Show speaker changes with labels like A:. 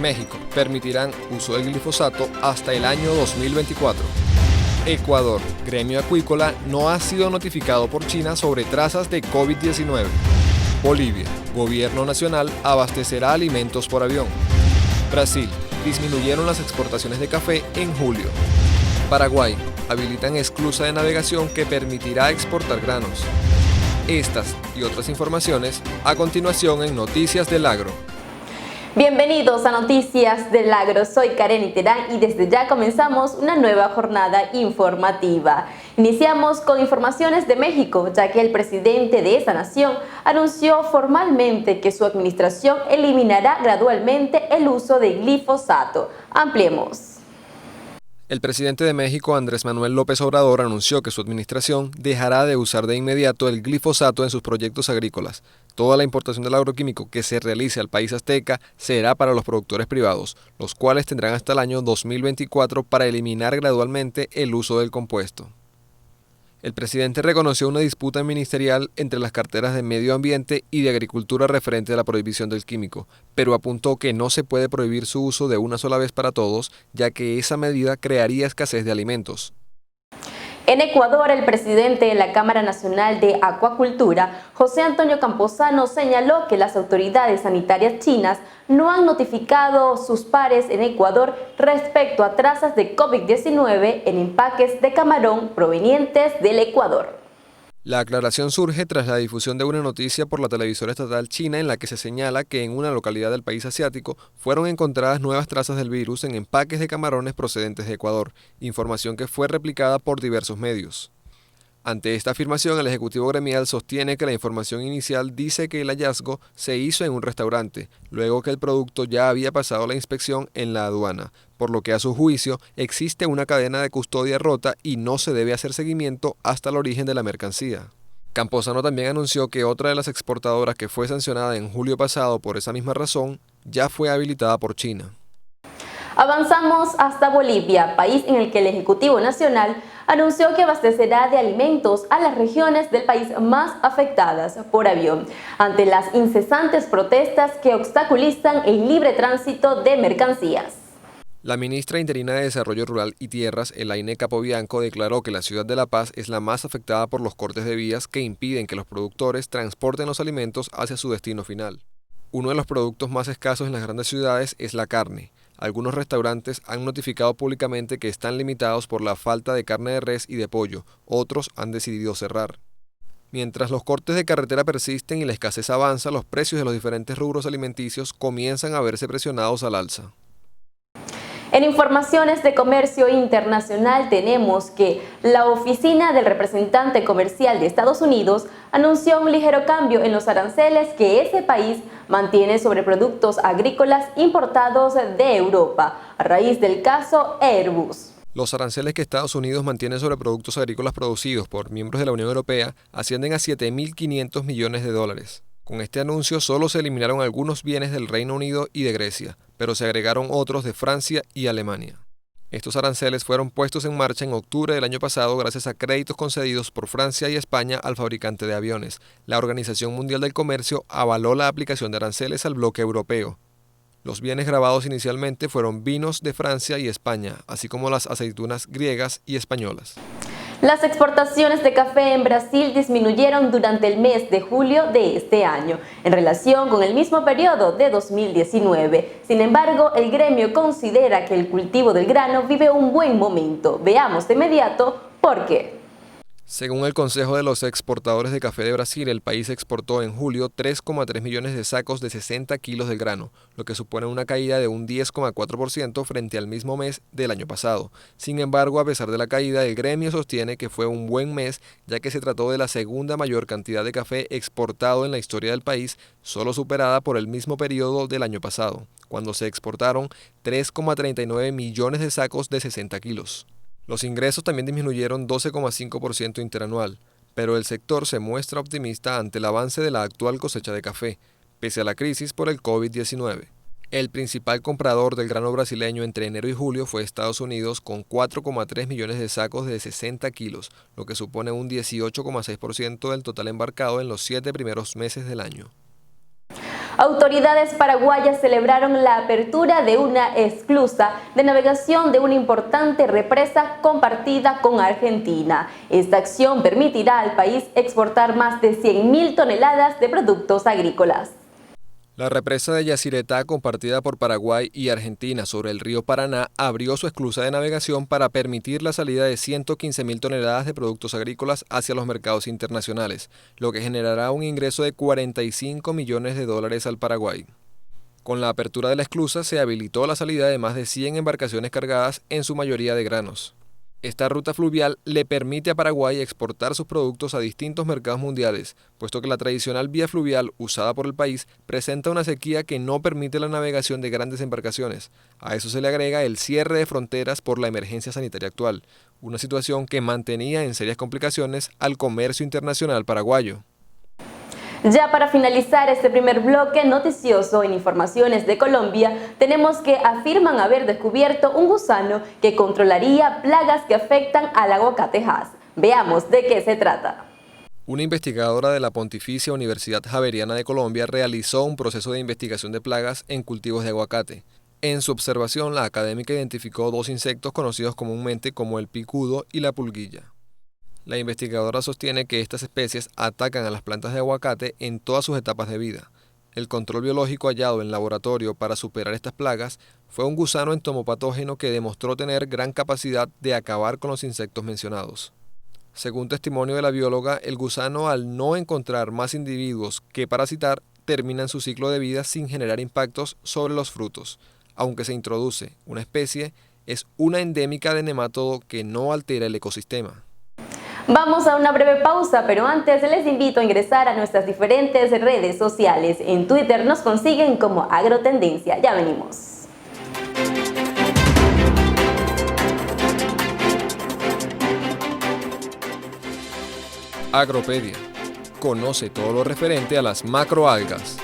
A: México permitirán uso del glifosato hasta el año 2024. Ecuador, gremio acuícola, no ha sido notificado por China sobre trazas de COVID-19. Bolivia, gobierno nacional abastecerá alimentos por avión. Brasil, disminuyeron las exportaciones de café en julio. Paraguay, habilitan esclusa de navegación que permitirá exportar granos. Estas y otras informaciones a continuación en Noticias del Agro.
B: Bienvenidos a Noticias del Agro, soy Karen Terán y desde ya comenzamos una nueva jornada informativa. Iniciamos con informaciones de México, ya que el presidente de esa nación anunció formalmente que su administración eliminará gradualmente el uso de glifosato. Ampliemos.
A: El presidente de México, Andrés Manuel López Obrador, anunció que su administración dejará de usar de inmediato el glifosato en sus proyectos agrícolas. Toda la importación del agroquímico que se realice al país azteca será para los productores privados, los cuales tendrán hasta el año 2024 para eliminar gradualmente el uso del compuesto. El presidente reconoció una disputa ministerial entre las carteras de Medio Ambiente y de Agricultura referente a la prohibición del químico, pero apuntó que no se puede prohibir su uso de una sola vez para todos, ya que esa medida crearía escasez de alimentos.
B: En Ecuador, el presidente de la Cámara Nacional de Acuacultura, José Antonio Camposano, señaló que las autoridades sanitarias chinas no han notificado sus pares en Ecuador respecto a trazas de COVID-19 en empaques de camarón provenientes del Ecuador.
A: La aclaración surge tras la difusión de una noticia por la televisora estatal china en la que se señala que en una localidad del país asiático fueron encontradas nuevas trazas del virus en empaques de camarones procedentes de Ecuador, información que fue replicada por diversos medios. Ante esta afirmación, el ejecutivo gremial sostiene que la información inicial dice que el hallazgo se hizo en un restaurante, luego que el producto ya había pasado la inspección en la aduana, por lo que a su juicio existe una cadena de custodia rota y no se debe hacer seguimiento hasta el origen de la mercancía. Camposano también anunció que otra de las exportadoras que fue sancionada en julio pasado por esa misma razón ya fue habilitada por China.
B: Avanzamos hasta Bolivia, país en el que el Ejecutivo Nacional anunció que abastecerá de alimentos a las regiones del país más afectadas por avión, ante las incesantes protestas que obstaculizan el libre tránsito de mercancías.
A: La ministra interina de Desarrollo Rural y Tierras, Elaine Capobianco, declaró que la ciudad de La Paz es la más afectada por los cortes de vías que impiden que los productores transporten los alimentos hacia su destino final. Uno de los productos más escasos en las grandes ciudades es la carne. Algunos restaurantes han notificado públicamente que están limitados por la falta de carne de res y de pollo, otros han decidido cerrar. Mientras los cortes de carretera persisten y la escasez avanza, los precios de los diferentes rubros alimenticios comienzan a verse presionados al alza.
B: En informaciones de comercio internacional tenemos que la oficina del representante comercial de Estados Unidos anunció un ligero cambio en los aranceles que ese país mantiene sobre productos agrícolas importados de Europa, a raíz del caso Airbus.
A: Los aranceles que Estados Unidos mantiene sobre productos agrícolas producidos por miembros de la Unión Europea ascienden a 7.500 millones de dólares. Con este anuncio solo se eliminaron algunos bienes del Reino Unido y de Grecia, pero se agregaron otros de Francia y Alemania. Estos aranceles fueron puestos en marcha en octubre del año pasado gracias a créditos concedidos por Francia y España al fabricante de aviones. La Organización Mundial del Comercio avaló la aplicación de aranceles al bloque europeo. Los bienes grabados inicialmente fueron vinos de Francia y España, así como las aceitunas griegas y españolas.
B: Las exportaciones de café en Brasil disminuyeron durante el mes de julio de este año, en relación con el mismo periodo de 2019. Sin embargo, el gremio considera que el cultivo del grano vive un buen momento. Veamos de inmediato por qué.
A: Según el Consejo de los Exportadores de Café de Brasil, el país exportó en julio 3,3 millones de sacos de 60 kilos del grano, lo que supone una caída de un 10,4% frente al mismo mes del año pasado. Sin embargo, a pesar de la caída, el gremio sostiene que fue un buen mes, ya que se trató de la segunda mayor cantidad de café exportado en la historia del país, solo superada por el mismo periodo del año pasado, cuando se exportaron 3,39 millones de sacos de 60 kilos. Los ingresos también disminuyeron 12,5% interanual, pero el sector se muestra optimista ante el avance de la actual cosecha de café, pese a la crisis por el COVID-19. El principal comprador del grano brasileño entre enero y julio fue Estados Unidos con 4,3 millones de sacos de 60 kilos, lo que supone un 18,6% del total embarcado en los 7 primeros meses del año.
B: Autoridades paraguayas celebraron la apertura de una esclusa de navegación de una importante represa compartida con Argentina. Esta acción permitirá al país exportar más de 100.000 toneladas de productos agrícolas.
A: La represa de Yacyretá, compartida por Paraguay y Argentina sobre el río Paraná, abrió su esclusa de navegación para permitir la salida de 115.000 toneladas de productos agrícolas hacia los mercados internacionales, lo que generará un ingreso de $45 millones al Paraguay. Con la apertura de la esclusa se habilitó la salida de más de 100 embarcaciones cargadas, en su mayoría de granos. Esta ruta fluvial le permite a Paraguay exportar sus productos a distintos mercados mundiales, puesto que la tradicional vía fluvial usada por el país presenta una sequía que no permite la navegación de grandes embarcaciones. A eso se le agrega el cierre de fronteras por la emergencia sanitaria actual, una situación que mantenía en serias complicaciones al comercio internacional paraguayo.
B: Ya para finalizar este primer bloque noticioso en Informaciones de Colombia, tenemos que afirman haber descubierto un gusano que controlaría plagas que afectan al aguacate Hass. Veamos de qué se trata.
A: Una investigadora de la Pontificia Universidad Javeriana de Colombia realizó un proceso de investigación de plagas en cultivos de aguacate. En su observación, la académica identificó dos insectos conocidos comúnmente como el picudo y la pulguilla. La investigadora sostiene que estas especies atacan a las plantas de aguacate en todas sus etapas de vida. El control biológico hallado en laboratorio para superar estas plagas fue un gusano entomopatógeno que demostró tener gran capacidad de acabar con los insectos mencionados. Según testimonio de la bióloga, el gusano, al no encontrar más individuos que parasitar, termina su ciclo de vida sin generar impactos sobre los frutos. Aunque se introduce una especie, es una endémica de nemátodo que no altera el ecosistema.
B: Vamos a una breve pausa, pero antes les invito a ingresar a nuestras diferentes redes sociales. En Twitter nos consiguen como Agrotendencia. Ya venimos.
A: Agropedia. Conoce todo lo referente a las macroalgas.